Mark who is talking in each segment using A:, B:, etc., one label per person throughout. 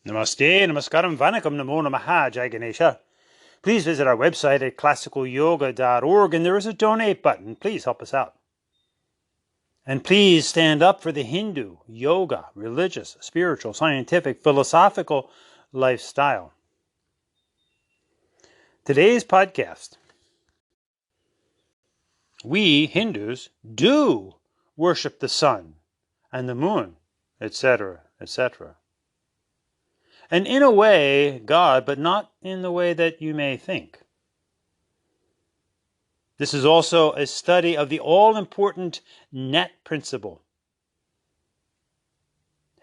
A: Namaste, namaskaram, vanakkam, namo namaha, Jai Ganesha. Please visit our website at classicalyoga.org, and there is a donate button. Please help us out. And please stand up for the Hindu, yoga, religious, spiritual, scientific, philosophical lifestyle. Today's podcast. We Hindus do worship the sun and the moon, etc., etc. And in a way, God, but not in the way that you may think. This is also a study of the all-important N.A.T principle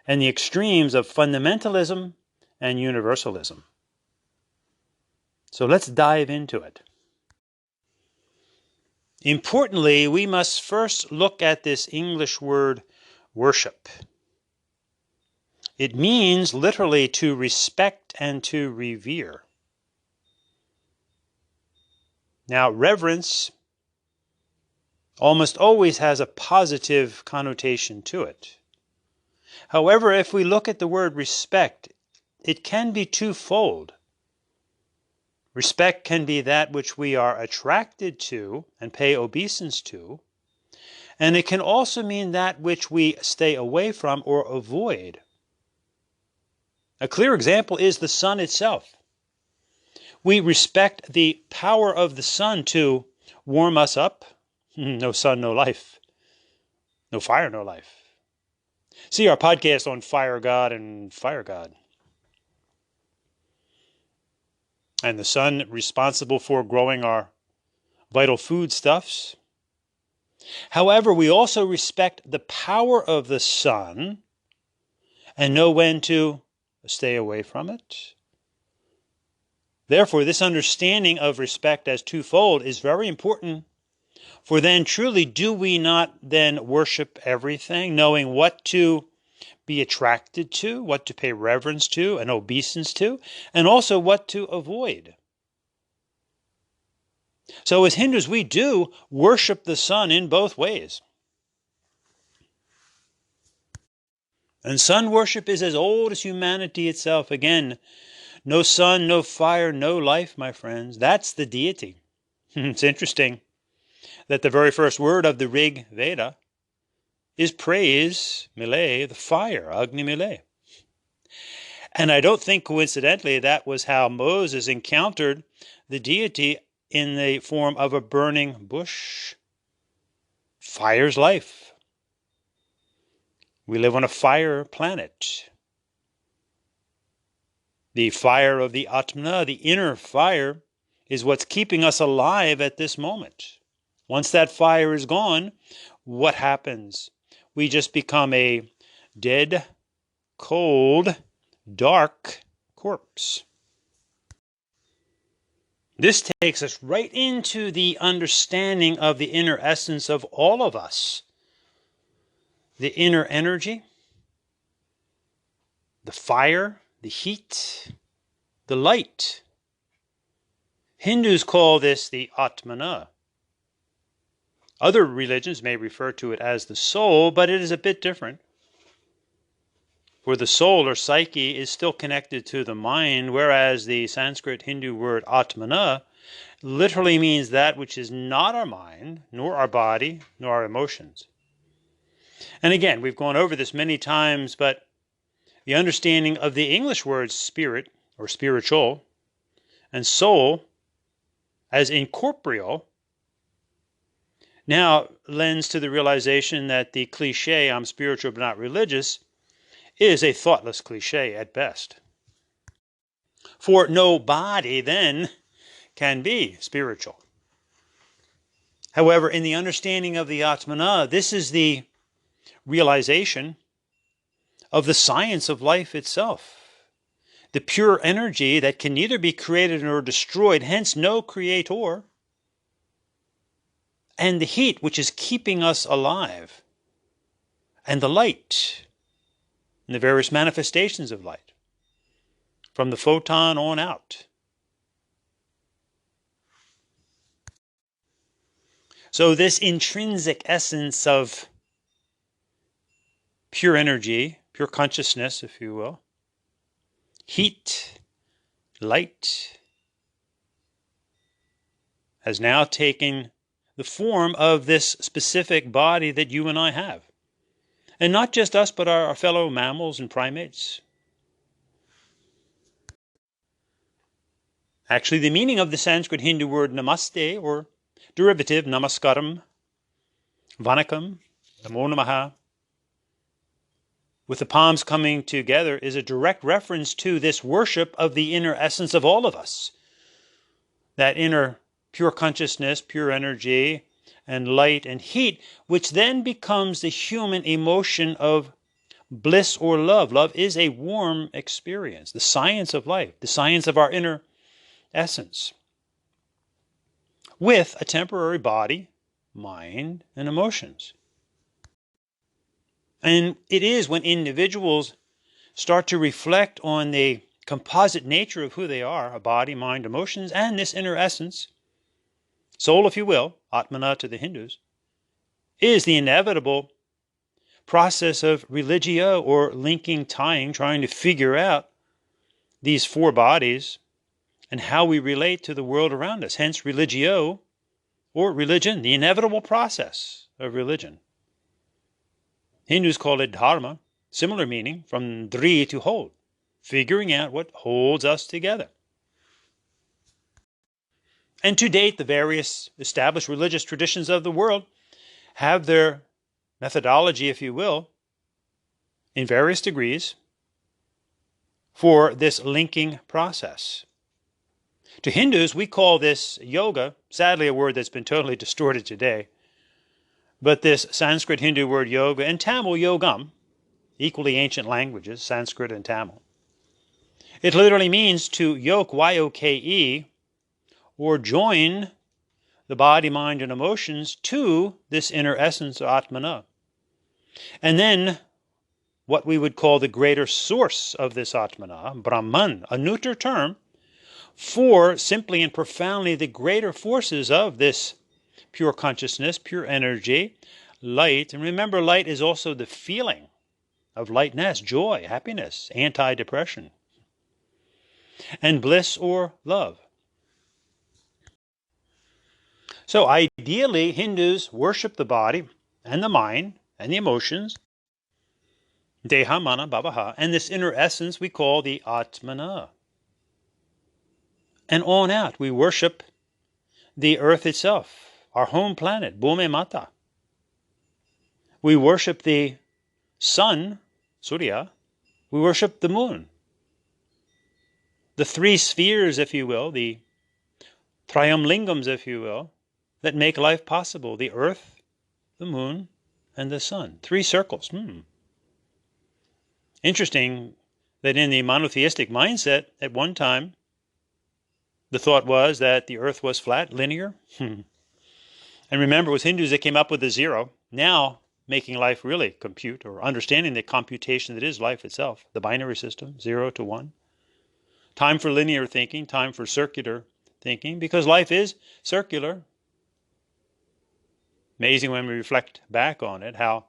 A: and the extremes of fundamentalism and universalism. So let's dive into it. Importantly, we must first look at this English word worship. It means literally to respect and to revere. Now, reverence almost always has a positive connotation to it. However, if we look at the word respect, it can be twofold. Respect can be that which we are attracted to and pay obeisance to, and it can also mean that which we stay away from or avoid. A clear example is the sun itself. We respect the power of the sun to warm us up. No sun, no life. No fire, no life. See our podcast on Fire God and Fire God. And the sun responsible for growing our vital foodstuffs. However, we also respect the power of the sun and know when to stay away from it. Therefore, this understanding of respect as twofold is very important. For then truly do we not then worship everything, knowing what to be attracted to, what to pay reverence to and obeisance to, and also what to avoid. So as Hindus, we do worship the sun in both ways. And sun worship is as old as humanity itself. Again, no sun, no fire, no life, my friends. That's the deity. It's interesting that the very first word of the Rig Veda is praise, Mile, the fire, Agni Mile. And I don't think coincidentally that was how Moses encountered the deity in the form of a burning bush. Fire's life. We live on a fire planet. The fire of the Atmana, the inner fire, is what's keeping us alive at this moment. Once that fire is gone, what happens? We just become a dead, cold, dark corpse. This takes us right into the understanding of the inner essence of all of us. The inner energy, the fire, the heat, the light. Hindus call this the Atmana. Other religions may refer to it as the soul, but it is a bit different. For the soul or psyche is still connected to the mind, whereas the Sanskrit Hindu word Atmana literally means that which is not our mind, nor our body, nor our emotions. And again, we've gone over this many times, but the understanding of the English words spirit or spiritual and soul as incorporeal now lends to the realization that the cliche, I'm spiritual but not religious, is a thoughtless cliche at best. For no body then can be spiritual. However, in the understanding of the Atmana, this is the realization of the science of life itself. The pure energy that can neither be created nor destroyed, hence no creator. And the heat which is keeping us alive. And the light, and the various manifestations of light, from the photon on out. So this intrinsic essence of pure energy, pure consciousness, if you will, heat, light, has now taken the form of this specific body that you and I have. And not just us, but our fellow mammals and primates. Actually, the meaning of the Sanskrit Hindu word namaste, or derivative namaskaram, vanakam, namo namaha, with the palms coming together, is a direct reference to this worship of the inner essence of all of us. That inner pure consciousness, pure energy, and light and heat, which then becomes the human emotion of bliss or love. Love is a warm experience, the science of life, the science of our inner essence, with a temporary body, mind, and emotions. And it is when individuals start to reflect on the composite nature of who they are, a body, mind, emotions, and this inner essence, soul, if you will, Atmana to the Hindus, is the inevitable process of religio, or linking, tying, trying to figure out these four bodies and how we relate to the world around us. Hence, religio, or religion, the inevitable process of religion. Hindus call it dharma, similar meaning, from dri, to hold, figuring out what holds us together. And to date, the various established religious traditions of the world have their methodology, if you will, in various degrees for this linking process. To Hindus, we call this yoga, sadly a word that's been totally distorted today, but this Sanskrit Hindu word yoga, and Tamil yogam, equally ancient languages, Sanskrit and Tamil. It literally means to yoke, Y-O-K-E, or join the body, mind, and emotions to this inner essence, or Atmana. And then what we would call the greater source of this Atmana, Brahman, a neuter term for simply and profoundly the greater forces of this pure consciousness, pure energy, light. And remember, light is also the feeling of lightness, joy, happiness, anti-depression, and bliss or love. So ideally, Hindus worship the body and the mind and the emotions, deha, mana, bhavaha, and this inner essence we call the Atmana. And on out, we worship the earth itself, our home planet, Bhume Mata. We worship the sun, Surya. We worship the moon. The three spheres, if you will, the Trayam Lingams, if you will, that make life possible. The earth, the moon, and the sun. Three circles. Interesting that in the monotheistic mindset, at one time, the thought was that the earth was flat, linear. And remember, it was Hindus that came up with the zero. Now, making life really compute, or understanding the computation that is life itself, the binary system, 0 to 1. Time for linear thinking, time for circular thinking, because life is circular. Amazing when we reflect back on it, how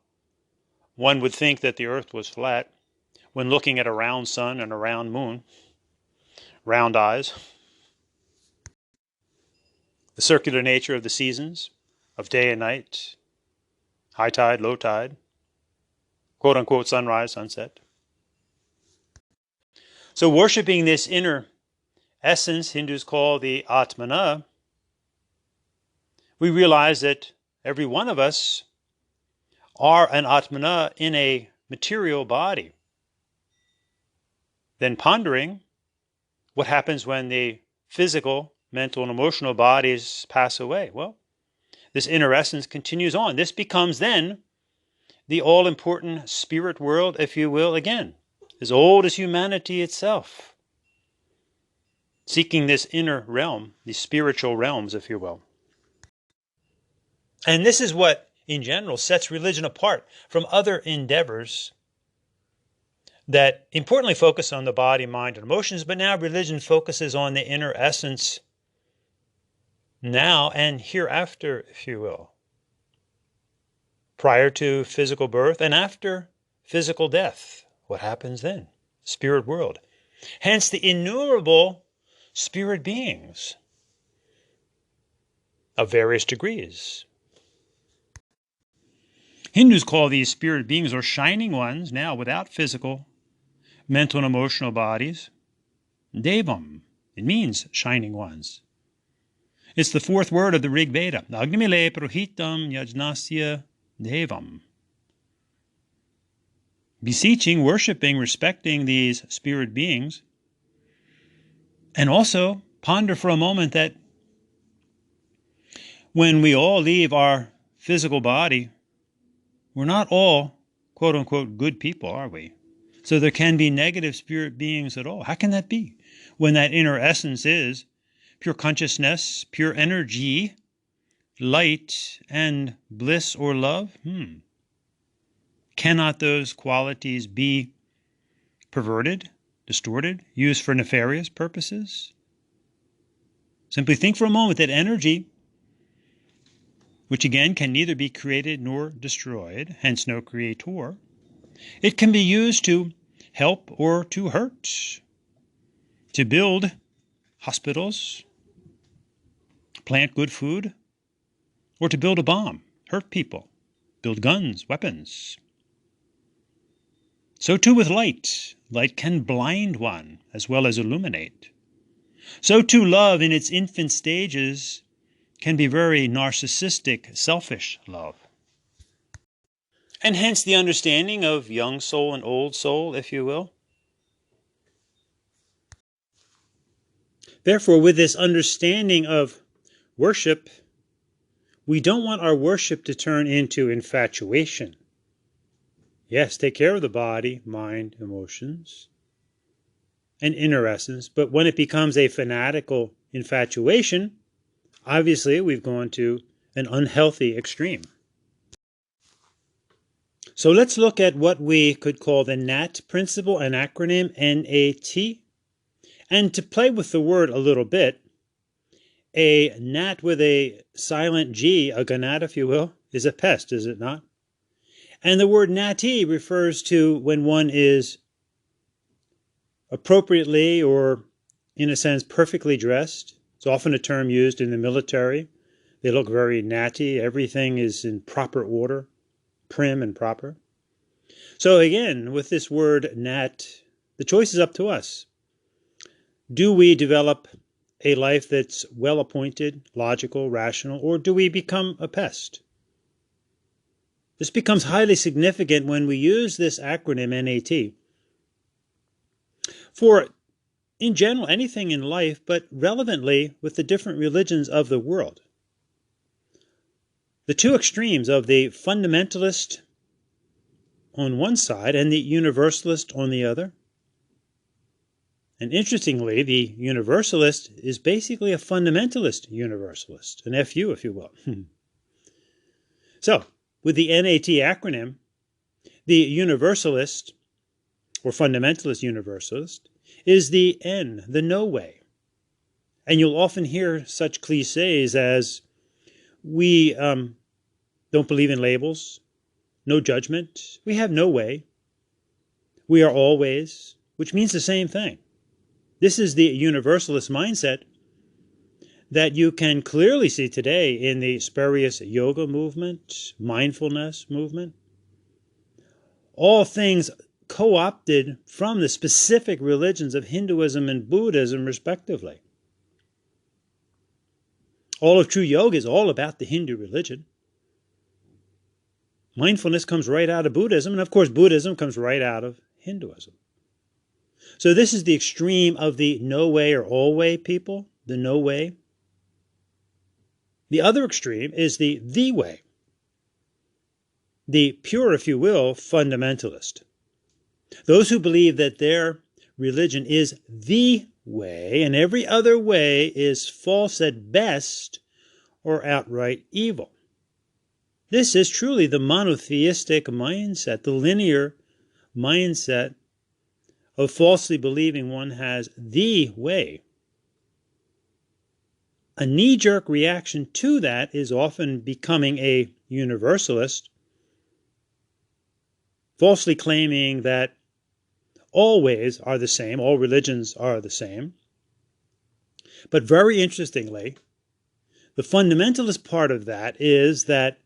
A: one would think that the earth was flat when looking at a round sun and a round moon, round eyes. The circular nature of the seasons, of day and night, high tide, low tide, quote-unquote sunrise, sunset. So worshipping this inner essence Hindus call the Atmana, we realize that every one of us are an Atmana in a material body. Then pondering what happens when the physical, mental, and emotional bodies pass away. Well, this inner essence continues on. This becomes then the all-important spirit world, if you will, again, as old as humanity itself, seeking this inner realm, these spiritual realms, if you will. And this is what, in general, sets religion apart from other endeavors that importantly focus on the body, mind, and emotions, but now religion focuses on the inner essence now and hereafter, if you will. Prior to physical birth and after physical death. What happens then? Spirit world. Hence the innumerable spirit beings of various degrees. Hindus call these spirit beings, or shining ones, now without physical, mental, and emotional bodies, Devam. It means shining ones. It's the fourth word of the Rig Veda. Agnimile Prohitam Yajnasya Devam. Beseeching, worshipping, respecting these spirit beings, and also ponder for a moment that when we all leave our physical body, we're not all, quote unquote, good people, are we? So there can be negative spirit beings at all. How can that be? When that inner essence is pure consciousness, pure energy, light, and bliss or love? Cannot those qualities be perverted, distorted, used for nefarious purposes? Simply think for a moment that energy, which again can neither be created nor destroyed, hence no creator, it can be used to help or to hurt, to build hospitals, plant good food, or to build a bomb, hurt people, build guns, weapons. So too with light. Light can blind one as well as illuminate. So too love in its infant stages can be very narcissistic, selfish love. And hence the understanding of young soul and old soul, if you will. Therefore, with this understanding of worship, we don't want our worship to turn into infatuation. Yes, take care of the body, mind, emotions, and inner essence, but when it becomes a fanatical infatuation, obviously we've gone to an unhealthy extreme. So let's look at what we could call the N.A.T principle, an acronym, N.A.T. And to play with the word a little bit, a gnat with a silent G, a gnat if you will, is a pest, is it not? And the word N.A.T refers to when one is appropriately or, in a sense, perfectly dressed. It's often a term used in the military. They look very natty. Everything is in proper order, prim and proper. So again, with this word N.A.T, the choice is up to us. Do we develop a life that's well-appointed, logical, rational, or do we become a pest? This becomes highly significant when we use this acronym N.A.T for, in general, anything in life, but relevantly with the different religions of the world. The two extremes of the fundamentalist on one side and the universalist on the other. And interestingly, the universalist is basically a fundamentalist universalist, an FU, if you will. So, with the N.A.T acronym, the universalist, or fundamentalist universalist, is the N, the no way. And you'll often hear such cliches as, we don't believe in labels, no judgment, we have no way, we are always, which means the same thing. This is the universalist mindset that you can clearly see today in the spurious yoga movement, mindfulness movement. All things co-opted from the specific religions of Hinduism and Buddhism, respectively. All of true yoga is all about the Hindu religion. Mindfulness comes right out of Buddhism, and of course Buddhism comes right out of Hinduism. So this is the extreme of the no way or all way people, the no way. The other extreme is the way, the pure, if you will, fundamentalist. Those who believe that their religion is the way and every other way is false at best or outright evil. This is truly the monotheistic mindset, the linear mindset of falsely believing one has the way. A knee-jerk reaction to that is often becoming a universalist, falsely claiming that always are the same. All religions are the same. But very interestingly, the fundamentalist part of that is that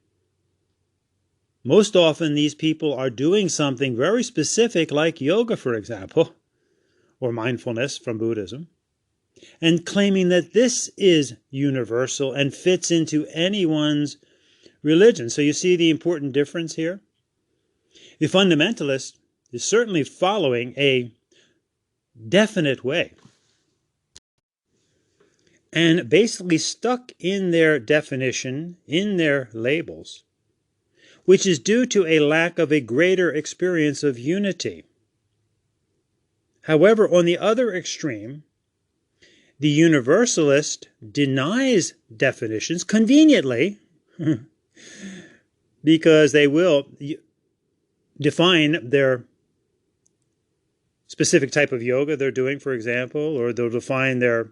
A: most often these people are doing something very specific, like yoga, for example, or mindfulness from Buddhism, and claiming that this is universal and fits into anyone's religion. So you see the important difference here? The fundamentalist is certainly following a definite way and basically stuck in their definition, in their labels, which is due to a lack of a greater experience of unity. However, on the other extreme, the universalist denies definitions conveniently because they will define their specific type of yoga they're doing, for example, or they'll define their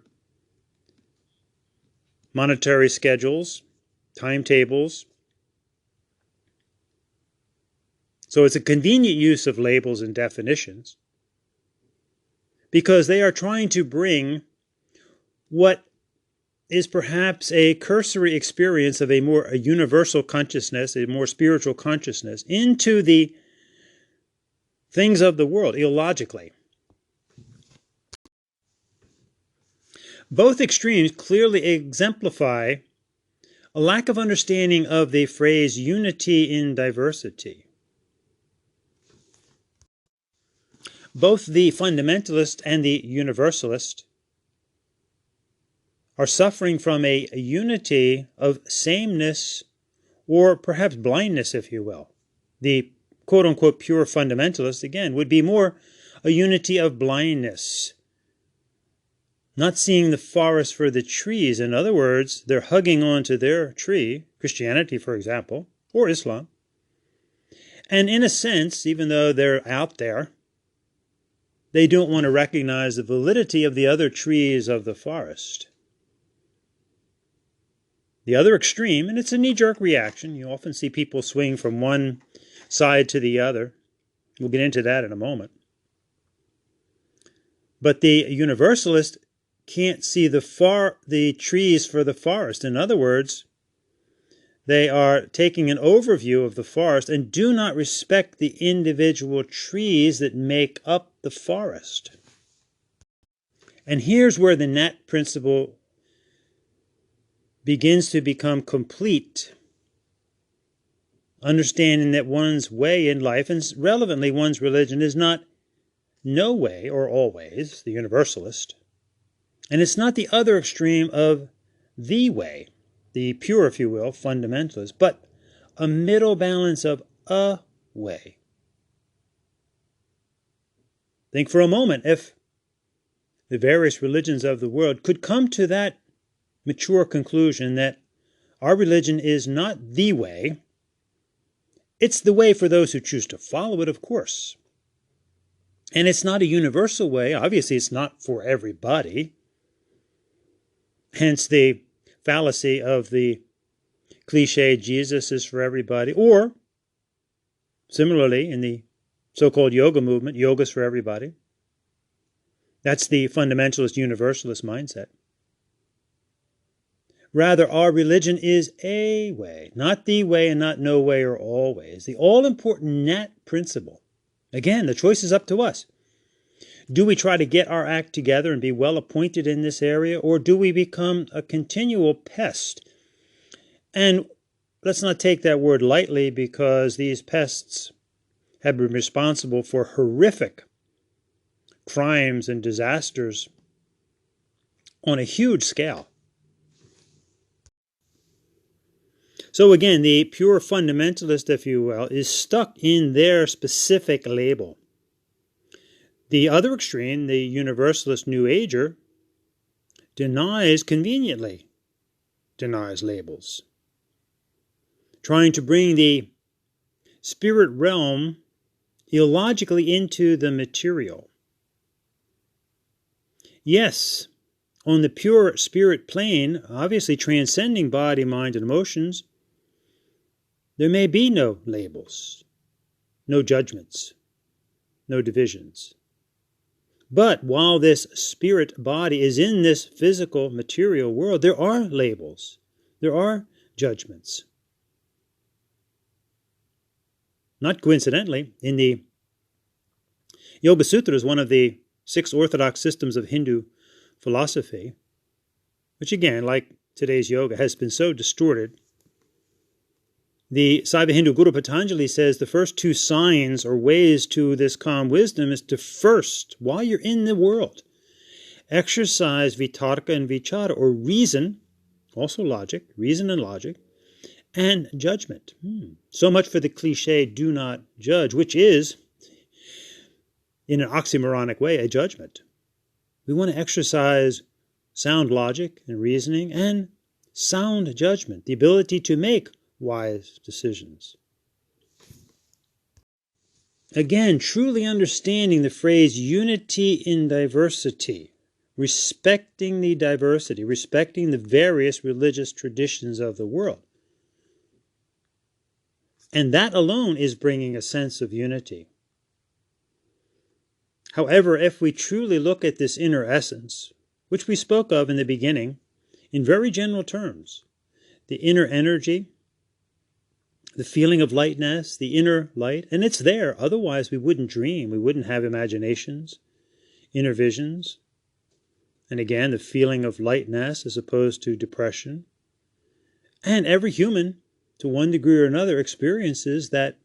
A: monetary schedules, timetables. So it's a convenient use of labels and definitions because they are trying to bring what is perhaps a cursory experience of a universal consciousness, a more spiritual consciousness, into the things of the world, illogically. Both extremes clearly exemplify a lack of understanding of the phrase unity in diversity. Both the fundamentalist and the universalist are suffering from a unity of sameness, or perhaps blindness, if you will. The quote-unquote pure fundamentalist, again, would be more a unity of blindness, not seeing the forest for the trees. In other words, they're hugging onto their tree, Christianity, for example, or Islam. And in a sense, even though they're out there, they don't want to recognize the validity of the other trees of the forest. The other extreme, and it's a knee-jerk reaction. You often see people swing from one side to the other. We'll get into that in a moment. But the universalist can't see the trees for the forest. In other words, they are taking an overview of the forest and do not respect the individual trees that make up the forest. And here's where the N.A.T principle begins to become complete. Understanding that one's way in life, and relevantly one's religion, is not no way or always, the universalist. And it's not the other extreme of the way, the pure, if you will, fundamentalist, but a middle balance of a way. Think for a moment, if the various religions of the world could come to that mature conclusion that our religion is not the way, it's the way for those who choose to follow it, of course. And it's not a universal way. Obviously, it's not for everybody. Hence the fallacy of the cliche, Jesus is for everybody. Or, similarly, in the so-called yoga movement, yoga's for everybody. That's the fundamentalist universalist mindset. Rather, our religion is a way, not the way and not no way or always. The all-important N.A.T principle. Again, the choice is up to us. Do we try to get our act together and be well appointed in this area, or do we become a continual pest? And let's not take that word lightly, because these pests have been responsible for horrific crimes and disasters on a huge scale. So again, the pure fundamentalist, if you will, is stuck in their specific label. The other extreme, the universalist New Ager, conveniently denies labels, trying to bring the spirit realm illogically into the material. Yes, on the pure spirit plane, obviously transcending body, mind, and emotions, there may be no labels, no judgments, no divisions. But while this spirit body is in this physical material world, there are labels, there are judgments. Not coincidentally, in the Yoga Sutras, one of the 6 orthodox systems of Hindu philosophy, which again, like today's yoga, has been so distorted, the Saiva Hindu Guru Patanjali says the first 2 signs or ways to this calm wisdom is to first, while you're in the world, exercise vitarka and vichara, or reason, also logic, reason and logic, and judgment. So much for the cliche, do not judge, which is, in an oxymoronic way, a judgment. We want to exercise sound logic and reasoning and sound judgment, the ability to make wise decisions. Again, truly understanding the phrase unity in diversity, respecting the diversity, respecting the various religious traditions of the world. And that alone is bringing a sense of unity. However, if we truly look at this inner essence, which we spoke of in the beginning, in very general terms, the inner energy, the feeling of lightness, the inner light, and it's there. Otherwise, we wouldn't dream. We wouldn't have imaginations, inner visions. And again, the feeling of lightness as opposed to depression. And every human, to one degree or another, experiences that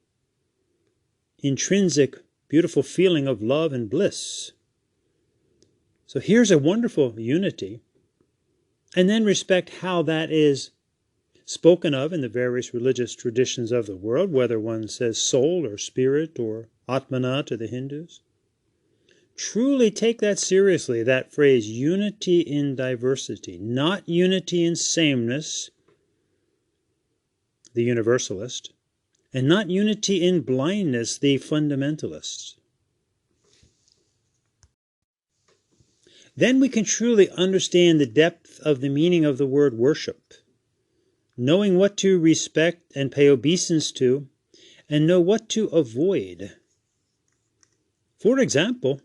A: intrinsic, beautiful feeling of love and bliss. So here's a wonderful unity. And then respect how that is spoken of in the various religious traditions of the world, whether one says soul or spirit or Atmana to the Hindus. Truly take that seriously, that phrase, unity in diversity, not unity in sameness, the universalist, and not unity in blindness, the fundamentalist. Then we can truly understand the depth of the meaning of the word worship, knowing what to respect and pay obeisance to, and know what to avoid. For example,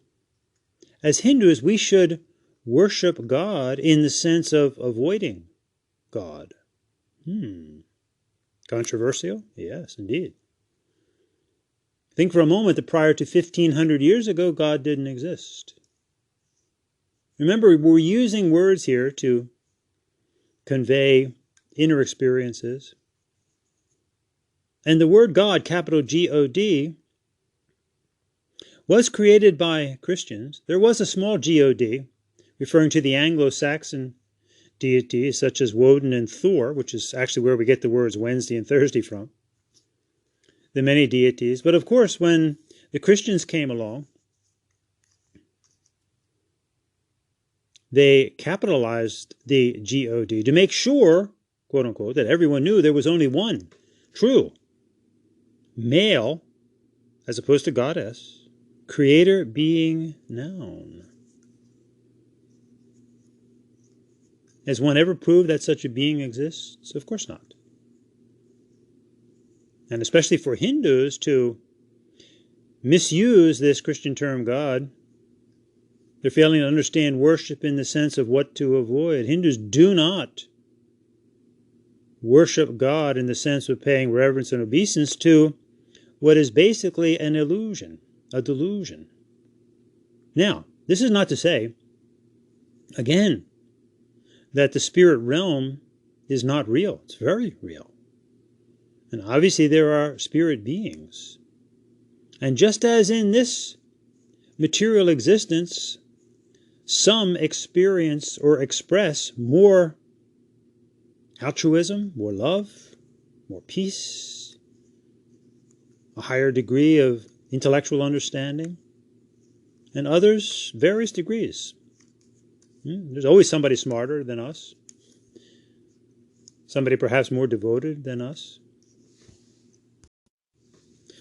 A: as Hindus, we should worship God in the sense of avoiding God. Controversial? Yes, indeed. Think for a moment that prior to 1500 years ago, God didn't exist. Remember, we're using words here to convey inner experiences. And the word God, capital G-O-D, was created by Christians. There was a small G-O-D, referring to the Anglo-Saxon deities such as Woden and Thor, which is actually where we get the words Wednesday and Thursday from. The many deities. But of course, when the Christians came along, they capitalized the G-O-D to make sure, quote unquote, that everyone knew there was only one true male, as opposed to goddess, creator, being, noun. Has one ever proved that such a being exists? Of course not. And especially for Hindus to misuse this Christian term God, they're failing to understand worship in the sense of what to avoid. Hindus do not worship God in the sense of paying reverence and obeisance to what is basically an illusion, a delusion. Now, this is not to say, again, that the spirit realm is not real. It's very real. And obviously there are spirit beings. And just as in this material existence, some experience or express more altruism, more love, more peace, a higher degree of intellectual understanding, and others, various degrees. There's always somebody smarter than us, somebody perhaps more devoted than us.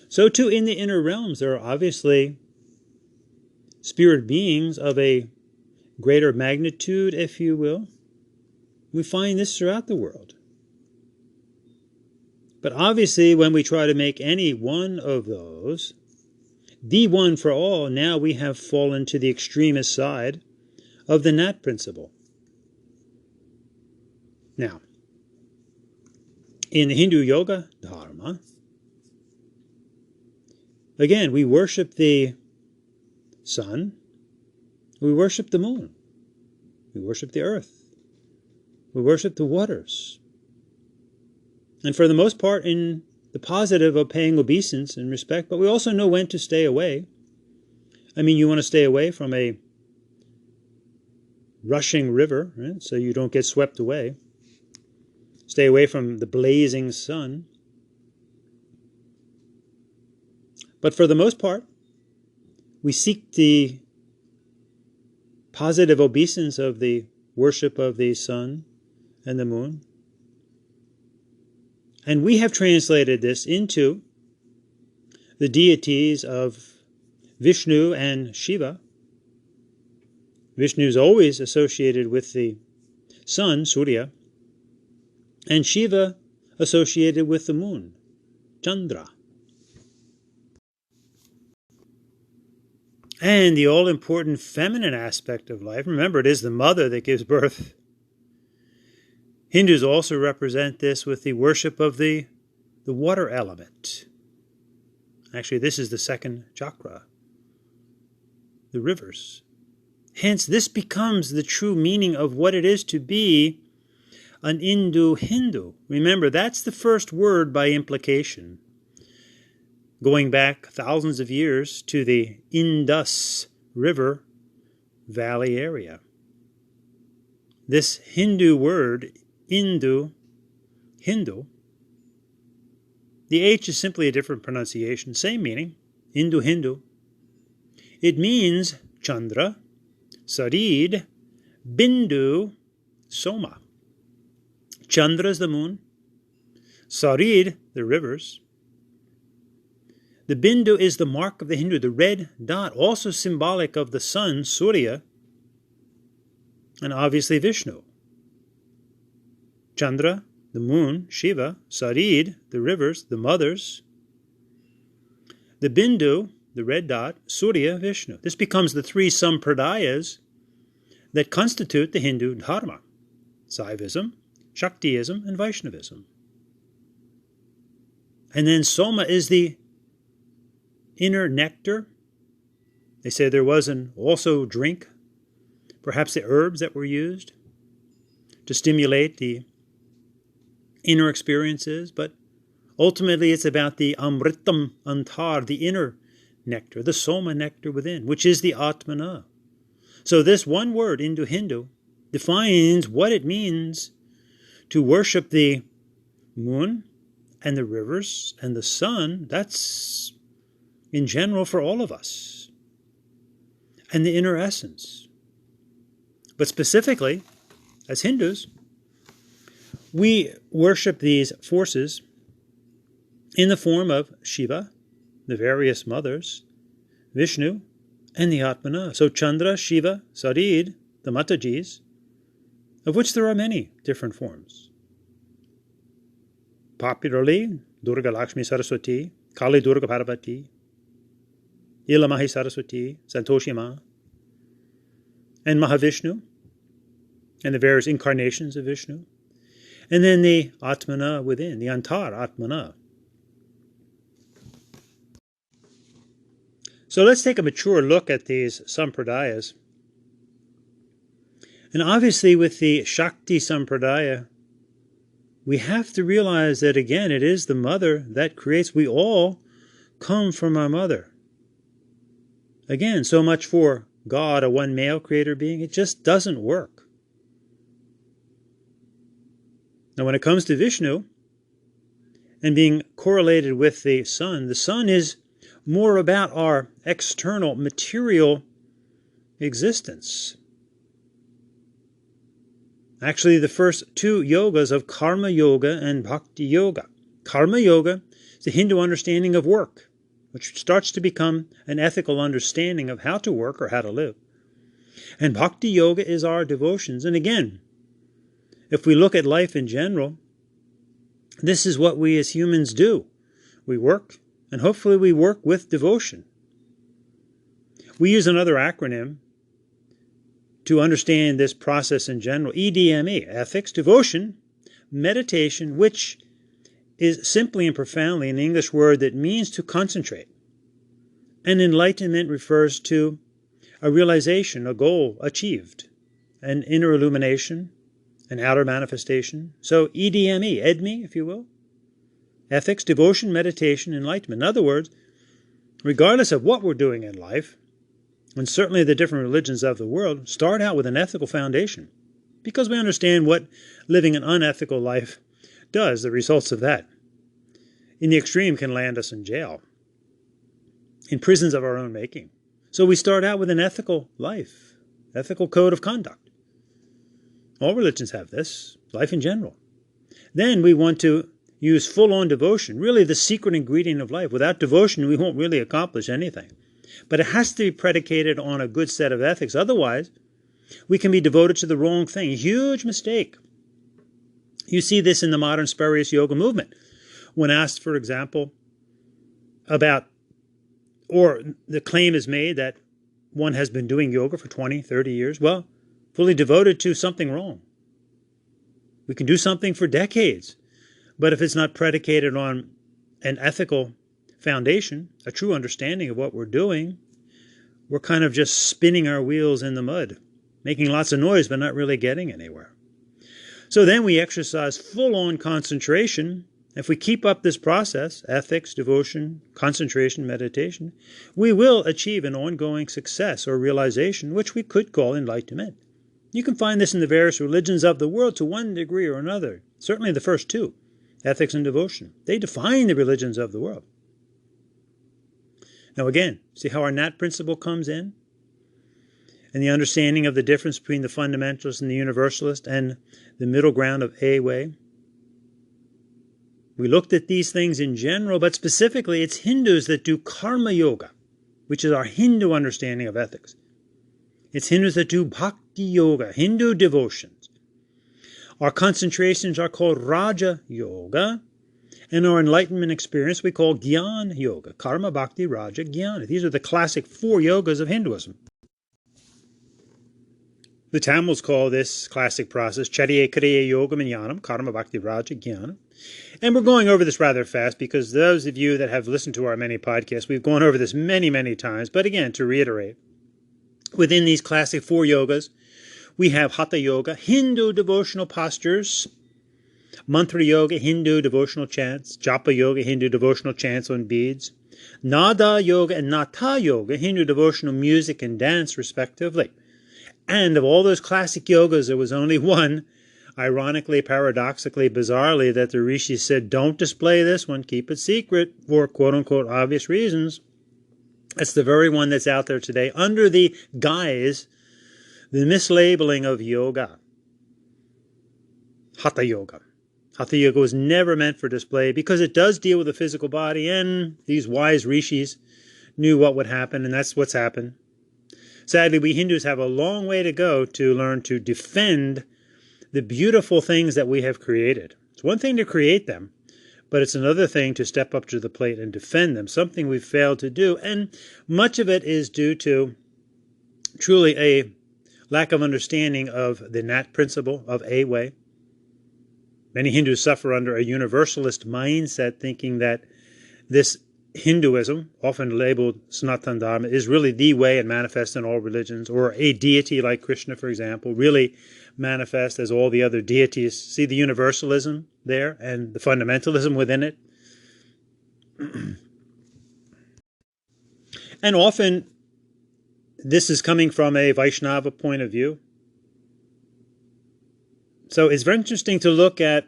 A: So too, in the inner realms, there are obviously spirit beings of a greater magnitude, if you will. We find this throughout the world. But obviously, when we try to make any one of those the one for all, now we have fallen to the extremist side of the N.A.T principle. Now, in the Hindu yoga dharma, again, we worship the sun, we worship the moon, we worship the earth, we worship the waters. And for the most part, in the positive of paying obeisance and respect, but we also know when to stay away. I mean, you want to stay away from a rushing river, right? So you don't get swept away. Stay away from the blazing sun. But for the most part, we seek the positive obeisance of the worship of the sun and the moon. And we have translated this into the deities of Vishnu and Shiva. Vishnu is always associated with the sun, Surya, and Shiva associated with the moon, Chandra. And the all-important feminine aspect of life, remember, it is the mother that gives birth. Hindus also represent this with the worship of the water element. Actually, this is the second chakra, the rivers. Hence, this becomes the true meaning of what it is to be an Hindu. Remember, that's the first word by implication, going back thousands of years to the Indus River Valley area. This Hindu word, Hindu, the H is simply a different pronunciation, same meaning, Hindu. It means Chandra, Sarid, Bindu, Soma. Chandra is the moon, Sarid, the rivers. The Bindu is the mark of the Hindu, the red dot, also symbolic of the sun, Surya, and obviously Vishnu. Chandra, the moon, Shiva, Sarid, the rivers, the mothers. The Bindu, the red dot, Surya, Vishnu. This becomes the three sampradayas that constitute the Hindu dharma: Saivism, Shaktiism, and Vaishnavism. And then Soma is the inner nectar. They say there was an also drink, perhaps the herbs that were used to stimulate the inner experiences, but ultimately it's about the amritam antar, the inner nectar, the Soma nectar within, which is the Atmana. So this one word, Hindu, defines what it means to worship the moon and the rivers and the sun. That's in general for all of us, and the inner essence. But specifically, as Hindus, we worship these forces in the form of Shiva, the various mothers, Vishnu, and the Atmana. So Chandra, Shiva, Sarid, the Matajis, of which there are many different forms. Popularly, Durga Lakshmi Saraswati, Kali Durga Parvati, Ilamahi Saraswati, Santoshi Ma, and Mahavishnu, and the various incarnations of Vishnu. And then the Atmana within, the Antar Atmana. So let's take a mature look at these sampradayas. And obviously with the Shakti sampradaya, we have to realize that again, it is the mother that creates. We all come from our mother. Again, so much for God, a one male creator being. It just doesn't work. Now when it comes to Vishnu and being correlated with the sun is more about our external material existence. Actually, the first two yogas of Karma Yoga and Bhakti Yoga. Karma Yoga is the Hindu understanding of work, which starts to become an ethical understanding of how to work or how to live. And Bhakti Yoga is our devotions. And again, if we look at life in general, this is what we as humans do. We work, and hopefully we work with devotion. We use another acronym to understand this process in general, EDME, ethics, devotion, meditation, which is simply and profoundly an English word that means to concentrate. And enlightenment refers to a realization, a goal achieved, an inner illumination, an outer manifestation. So EDME, EDME, if you will, ethics, devotion, meditation, enlightenment. In other words, regardless of what we're doing in life, and certainly the different religions of the world, start out with an ethical foundation because we understand what living an unethical life does, the results of that. In the extreme can land us in jail, in prisons of our own making. So we start out with an ethical life, ethical code of conduct. All religions have this, life in general. Then we want to use full-on devotion, really the secret ingredient of life. Without devotion, we won't really accomplish anything. But it has to be predicated on a good set of ethics. Otherwise, we can be devoted to the wrong thing. A huge mistake. You see this in the modern spurious yoga movement. When asked, for example, about, or the claim is made that one has been doing yoga for 20, 30 years, well, fully devoted to something wrong. We can do something for decades, but if it's not predicated on an ethical foundation, a true understanding of what we're doing, we're kind of just spinning our wheels in the mud, making lots of noise, but not really getting anywhere. So then we exercise full-on concentration. If we keep up this process, ethics, devotion, concentration, meditation, we will achieve an ongoing success or realization, which we could call enlightenment. You can find this in the various religions of the world to one degree or another. Certainly the first two, ethics and devotion. They define the religions of the world. Now again, see how our N.A.T principle comes in? And the understanding of the difference between the fundamentalist and the universalist and the middle ground of A way. We looked at these things in general, but specifically it's Hindus that do karma yoga, which is our Hindu understanding of ethics. It's Hindus that do bhakti yoga, Hindu devotions. Our concentrations are called Raja Yoga, and our enlightenment experience we call Jnana Yoga, Karma, Bhakti, Raja, Jnana. These are the classic 4 yogas of Hinduism. The Tamils call this classic process Chariya Kriya Yoga Jnanam, Karma, Bhakti, Raja, Jnana. And we're going over this rather fast because those of you that have listened to our many podcasts, we've gone over this many, many times. But again, to reiterate, within these classic 4 yogas, we have Hatha Yoga, Hindu devotional postures, Mantra Yoga, Hindu devotional chants, Japa Yoga, Hindu devotional chants on beads, Nada Yoga and Nata Yoga, Hindu devotional music and dance, respectively. And of all those classic yogas, there was only one, ironically, paradoxically, bizarrely, that the rishis said, don't display this one, keep it secret, for quote-unquote obvious reasons. That's the very one that's out there today, under the guise, the mislabeling of yoga. Hatha Yoga. Hatha Yoga was never meant for display because it does deal with the physical body, and these wise rishis knew what would happen, and that's what's happened. Sadly, we Hindus have a long way to go to learn to defend the beautiful things that we have created. It's one thing to create them, but it's another thing to step up to the plate and defend them, something we've failed to do. And much of it is due to truly a lack of understanding of the N.A.T principle of A way. Many Hindus suffer under a universalist mindset, thinking that this Hinduism, often labeled Sanatana Dharma, is really the way and manifest in all religions, or a deity like Krishna, for example, really manifest as all the other deities. See the universalism there and the fundamentalism within it? And often this is coming from a Vaishnava point of view. So it's very interesting to look at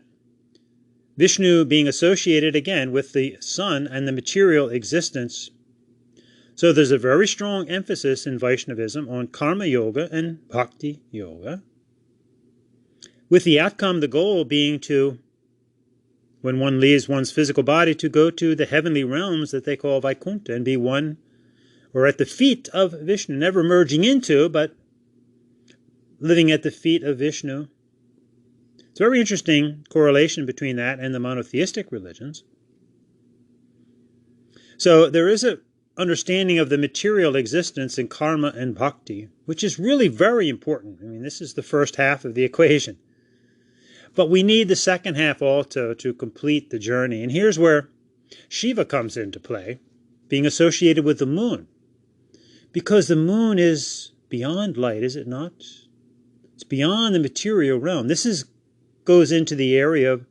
A: Vishnu being associated again with the sun and the material existence. So there's a very strong emphasis in Vaishnavism on karma yoga and bhakti yoga, with the outcome, the goal being to, when one leaves one's physical body, to go to the heavenly realms that they call Vaikuntha and be one, or at the feet of Vishnu, never merging into, but living at the feet of Vishnu. It's a very interesting correlation between that and the monotheistic religions. So there is a understanding of the material existence in karma and bhakti, which is really very important. I mean, this is the first half of the equation. But we need the second half also to complete the journey. And here's where Shiva comes into play, being associated with the moon. Because the moon is beyond light, is it not? It's beyond the material realm. This goes into the area of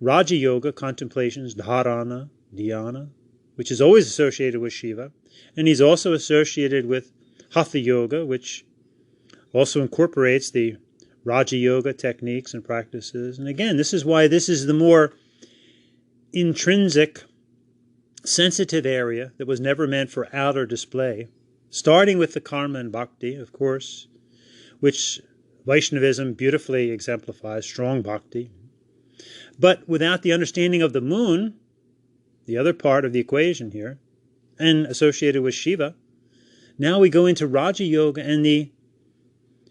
A: Raja Yoga, contemplations, dharana, dhyana, which is always associated with Shiva. And he's also associated with Hatha Yoga, which also incorporates the Raja Yoga techniques and practices. And again, this is why this is the more intrinsic, sensitive area that was never meant for outer display, starting with the karma and bhakti, of course, which Vaishnavism beautifully exemplifies, strong bhakti. But without the understanding of the moon, the other part of the equation here, and associated with Shiva, now we go into Raja Yoga and the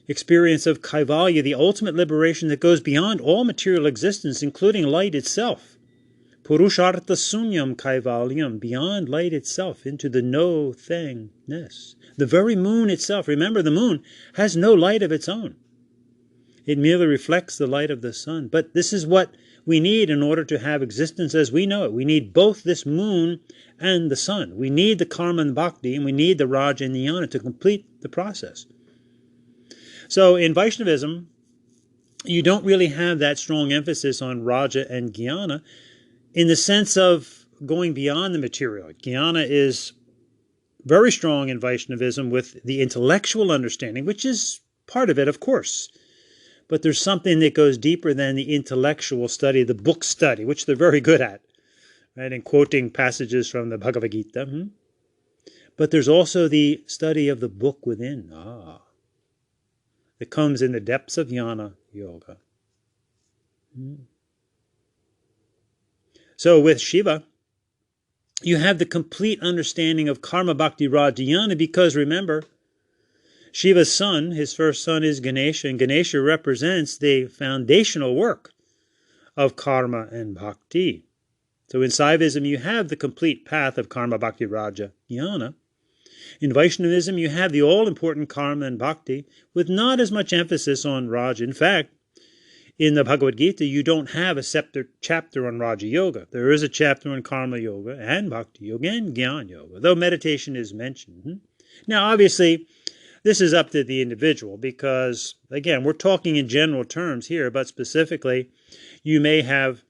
A: experience of Kaivalya, the ultimate liberation that goes beyond all material existence, including light itself. Purushartha sunyam Kaivalyam, beyond light itself, into the no-thingness. The very moon itself, remember the moon has no light of its own. It merely reflects the light of the sun. But this is what we need in order to have existence as we know it. We need both this moon and the sun. We need the karma and bhakti, and we need the raja and the jnana to complete the process. So in Vaishnavism, you don't really have that strong emphasis on raja and jnana in the sense of going beyond the material. Jnana is very strong in Vaishnavism with the intellectual understanding, which is part of it, of course. But there's something that goes deeper than the intellectual study, the book study, which they're very good at, right? And quoting passages from the Bhagavad Gita. But there's also the study of the book within. That comes in the depths of jnana yoga. So with Shiva, you have the complete understanding of karma bhakti raja jnana, because remember, Shiva's son, his first son, is Ganesha, and Ganesha represents the foundational work of karma and bhakti. So in Saivism, you have the complete path of karma bhakti raja jnana. In Vaishnavism, you have the all-important karma and bhakti with not as much emphasis on Raja. In fact, in the Bhagavad Gita, you don't have a separate chapter on Raja Yoga. There is a chapter on Karma Yoga and Bhakti Yoga and Jnana Yoga, though meditation is mentioned. Now, obviously, this is up to the individual because, again, we're talking in general terms here, but specifically, you may have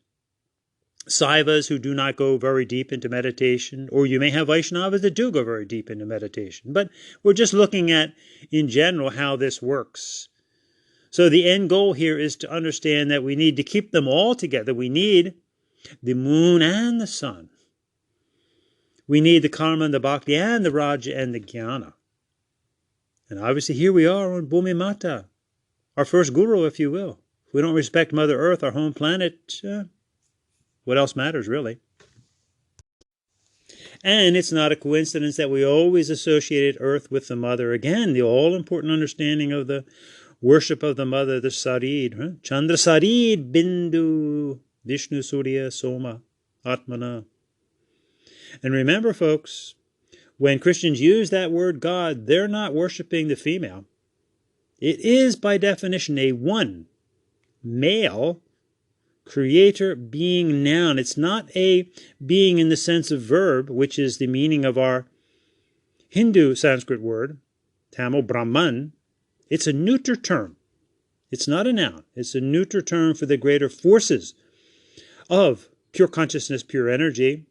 A: Saivas who do not go very deep into meditation, or you may have Vaishnavas that do go very deep into meditation. But we're just looking at, in general, how this works. So the end goal here is to understand that we need to keep them all together. We need the moon and the sun. We need the karma and the bhakti and the raja and the jnana. And obviously here we are on Bhumi Mata, our first guru, if you will. If we don't respect Mother Earth, our home planet, what else matters, really? And it's not a coincidence that we always associated Earth with the Mother. Again, the all-important understanding of the worship of the Mother, the Sarid. Chandra Sarid Bindu Vishnu Surya Soma Atmana. And remember, folks, when Christians use that word God, they're not worshiping the female. It is, by definition, a one, male, creator being noun. It's not a being in the sense of verb, which is the meaning of our Hindu Sanskrit word, Tamil Brahman. It's a neuter term. It's not a noun. It's a neuter term for the greater forces of pure consciousness, pure energy,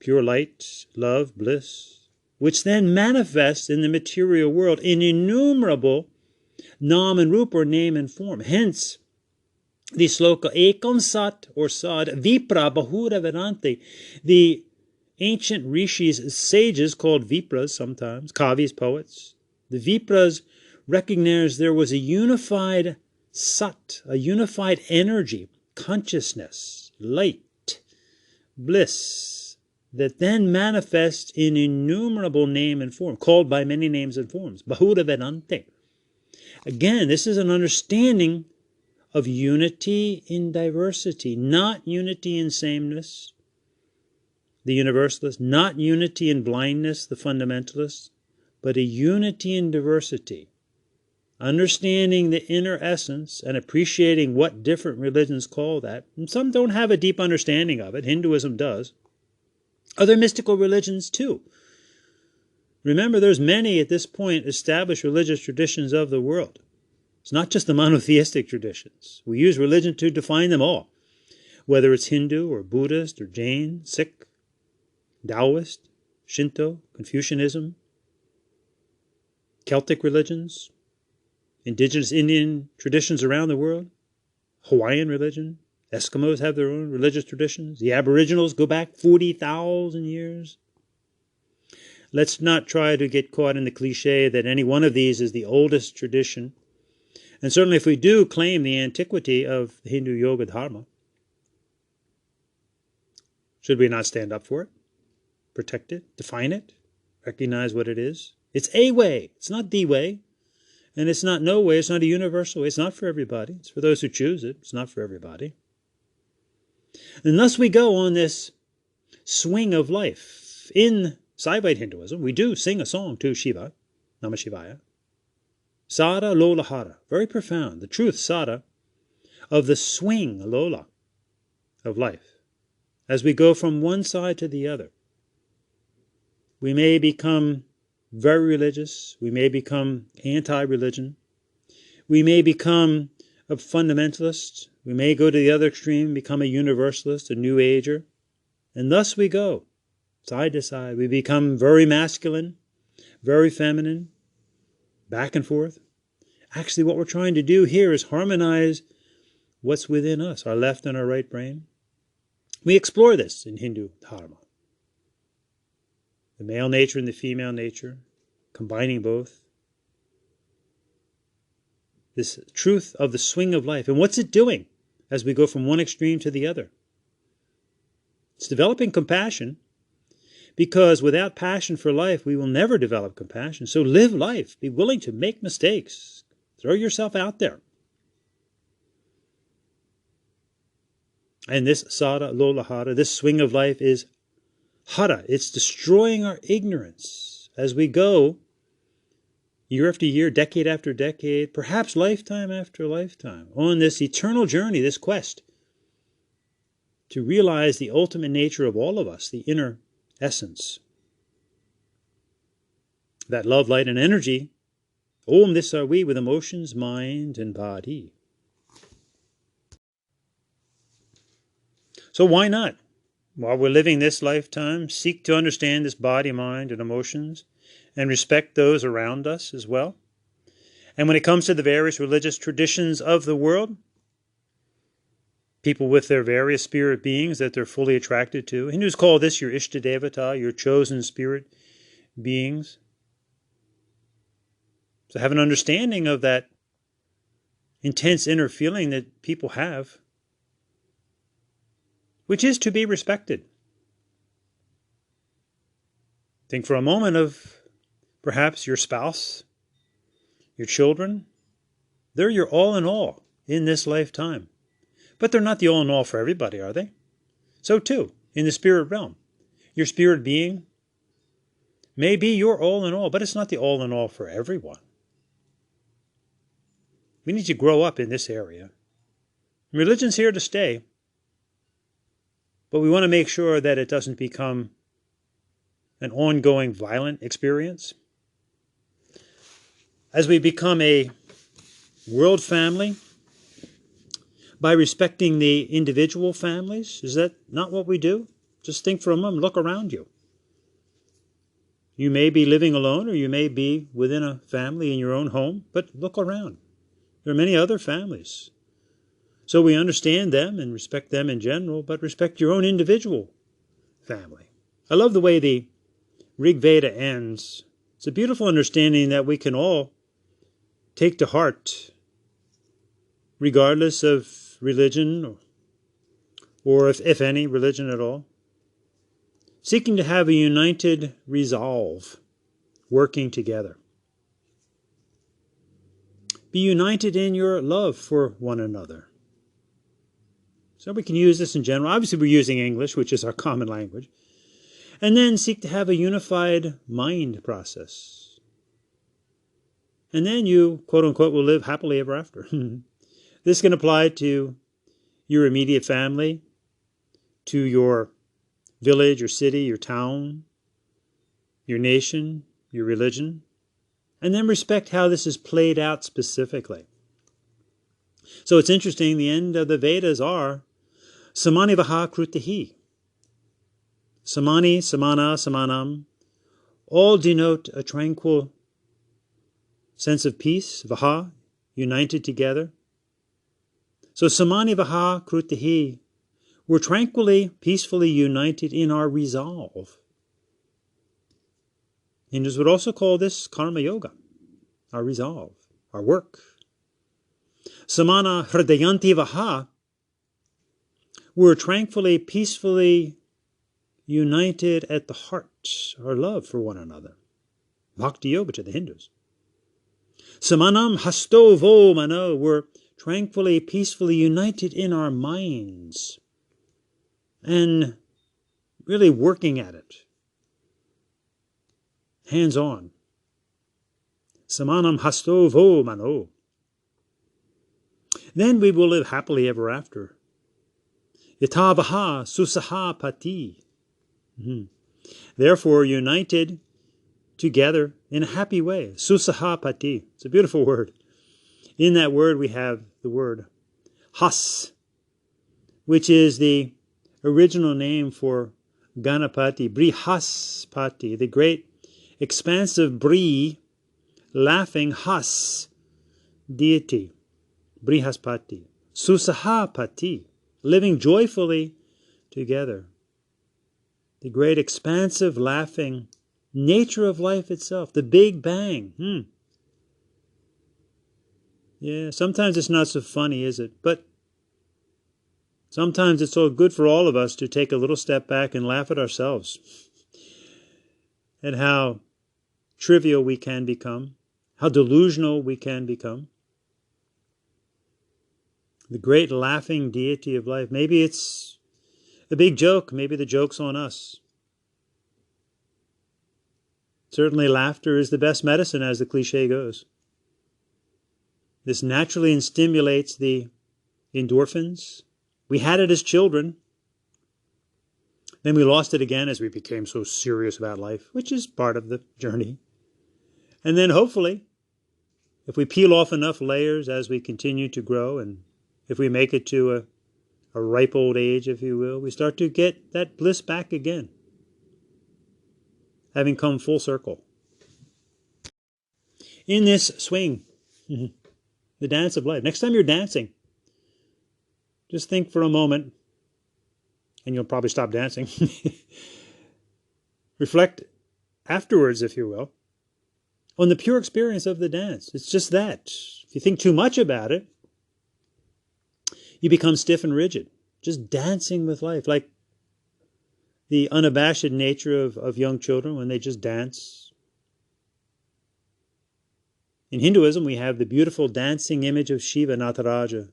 A: pure light, love, bliss, which then manifests in the material world in innumerable nam and rupa, or name and form. Hence, the sloka ekam sat or sad vipra bahura vedanti. The ancient rishis, sages called vipras sometimes, kavis, poets. The vipras recognized there was a unified sat, a unified energy, consciousness, light, bliss, that then manifests in innumerable name and form, called by many names and forms. Bahura Vedante. Again, this is an understanding of unity in diversity, not unity in sameness, the universalist, not unity in blindness, the fundamentalist, but a unity in diversity. Understanding the inner essence and appreciating what different religions call that. And some don't have a deep understanding of it. Hinduism does. Other mystical religions too. Remember, there's many at this point established religious traditions of the world. It's not just the monotheistic traditions. We use religion to define them all, whether it's Hindu or Buddhist or Jain, Sikh, Taoist, Shinto, Confucianism, Celtic religions, indigenous Indian traditions around the world, Hawaiian religion, Eskimos have their own religious traditions, the Aboriginals go back 40,000 years. Let's not try to get caught in the cliche that any one of these is the oldest tradition. And certainly if we do claim the antiquity of the Hindu yoga dharma, should we not stand up for it, protect it, define it, recognize what it is? It's a way, it's not the way. And it's not no way, it's not a universal way, it's not for everybody. It's for those who choose it, it's not for everybody. And thus we go on this swing of life. In Saivite Hinduism, we do sing a song to Shiva, Namah Shivaya. Sada Lola Hara, very profound. The truth, Sada, of the swing, Lola, of life. As we go from one side to the other, we may become very religious. We may become anti-religion. We may become a fundamentalist. We may go to the other extreme, become a universalist, a new ager. And thus we go, side to side. We become very masculine, very feminine, back and forth. Actually, what we're trying to do here is harmonize what's within us, our left and our right brain. We explore this in Hindu dharma. The male nature and the female nature, combining both. This truth of the swing of life. And what's it doing as we go from one extreme to the other? It's developing compassion, because without passion for life, we will never develop compassion. So live life. Be willing to make mistakes. Throw yourself out there. And this sada, lola hara, this swing of life is hara. It's destroying our ignorance as we go year after year, decade after decade, perhaps lifetime after lifetime, on this eternal journey, this quest to realize the ultimate nature of all of us, the inner essence. That love, light, and energy. Om, this are we with emotions, mind, and body. So why not, while we're living this lifetime, seek to understand this body, mind, and emotions, and respect those around us as well? And when it comes to the various religious traditions of the world, people with their various spirit beings that they're fully attracted to. Hindus call this your Ishtadevata, your chosen spirit beings. So have an understanding of that intense inner feeling that people have, which is to be respected. Think for a moment of perhaps your spouse, your children. They're your all in all in this lifetime. But they're not the all in all for everybody, are they? So too, in the spirit realm, your spirit being may be your all in all, but it's not the all in all for everyone. We need to grow up in this area. Religion's here to stay, but we want to make sure that it doesn't become an ongoing violent experience. As we become a world family, by respecting the individual families, is that not what we do? Just think for a moment, look around you. You may be living alone, or you may be within a family in your own home, but look around. There are many other families. So we understand them and respect them in general, but respect your own individual family. I love the way the Rig Veda ends. It's a beautiful understanding that we can all take to heart, regardless of religion, or if any religion at all. Seeking to have a united resolve, working together. Be united in your love for one another. So we can use this in general. Obviously, we're using English, which is our common language. And then seek to have a unified mind process. And then you, quote unquote, will live happily ever after. This can apply to your immediate family, to your village, your city, your town, your nation, your religion. And then respect how this is played out specifically. So it's interesting, the end of the Vedas are Samani Vaha Krutihi. Samani, Samana, Samanam all denote a tranquil sense of peace, Vaha, united together. So Samani Vaha Krutihi, we're tranquilly, peacefully united in our resolve. Hindus would also call this karma yoga, our resolve, our work. Samana Hridayanti Vaha, we're tranquilly, peacefully united at the heart, our love for one another. Bhakti yoga to the Hindus. Samanam Hasto Vo Mano, we're tranquilly, peacefully united in our minds and really working at it. Hands on. Samanam Hasto Vo Mano. Then we will live happily ever after. Yatavaha Susaha Pati. Therefore, united together in a happy way. Susaha Pati. It's a beautiful word. In that word we have the word Has, which is the original name for Ganapati, Brihaspati, the great expansive Bri, laughing Has deity, Brihaspati. Susahapati, living joyfully together. The great expansive, laughing nature of life itself, the Big Bang. Yeah, sometimes it's not so funny, is it? But sometimes it's so good for all of us to take a little step back and laugh at ourselves. At how trivial we can become, how delusional we can become. The great laughing deity of life. Maybe it's a big joke. Maybe the joke's on us. Certainly laughter is the best medicine, as the cliche goes. This naturally stimulates the endorphins. We had it as children. Then we lost it again as we became so serious about life, which is part of the journey. And then hopefully, if we peel off enough layers as we continue to grow, and if we make it to a ripe old age, if you will, we start to get that bliss back again, having come full circle. In this swing, the dance of life. Next time you're dancing, just think for a moment, and you'll probably stop dancing. Reflect afterwards, if you will, on the pure experience of the dance. It's just that. If you think too much about it, you become stiff and rigid. Just dancing with life, like the unabashed nature of young children when they just dance. In Hinduism, we have the beautiful dancing image of Shiva, Nataraja,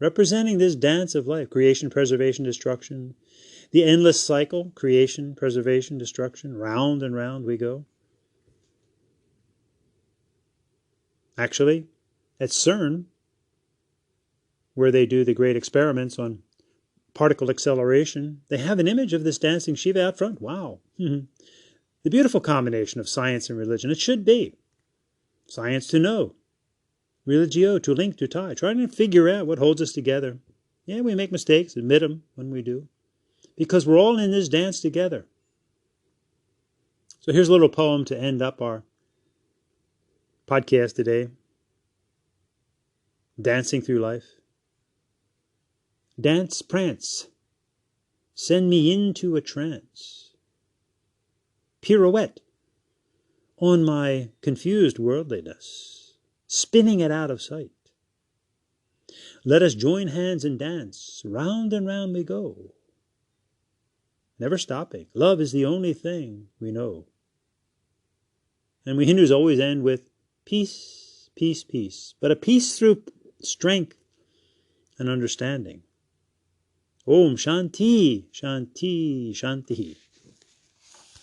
A: representing this dance of life, creation, preservation, destruction, the endless cycle, creation, preservation, destruction, round and round we go. Actually, at CERN, where they do the great experiments on particle acceleration, they have an image of this dancing Shiva out front. Wow. The beautiful combination of science and religion. It should be. Science to know. Religio to link, to tie. Trying to figure out what holds us together. Yeah, we make mistakes. Admit them when we do. Because we're all in this dance together. So here's a little poem to end up our podcast today. Dancing through life. Dance, prance, send me into a trance. Pirouette on my confused worldliness, spinning it out of sight. Let us join hands and dance, round and round we go. Never stopping, love is the only thing we know. And we Hindus always end with peace, peace, peace, but a peace through strength and understanding. Om Shanti, Shanti, Shanti.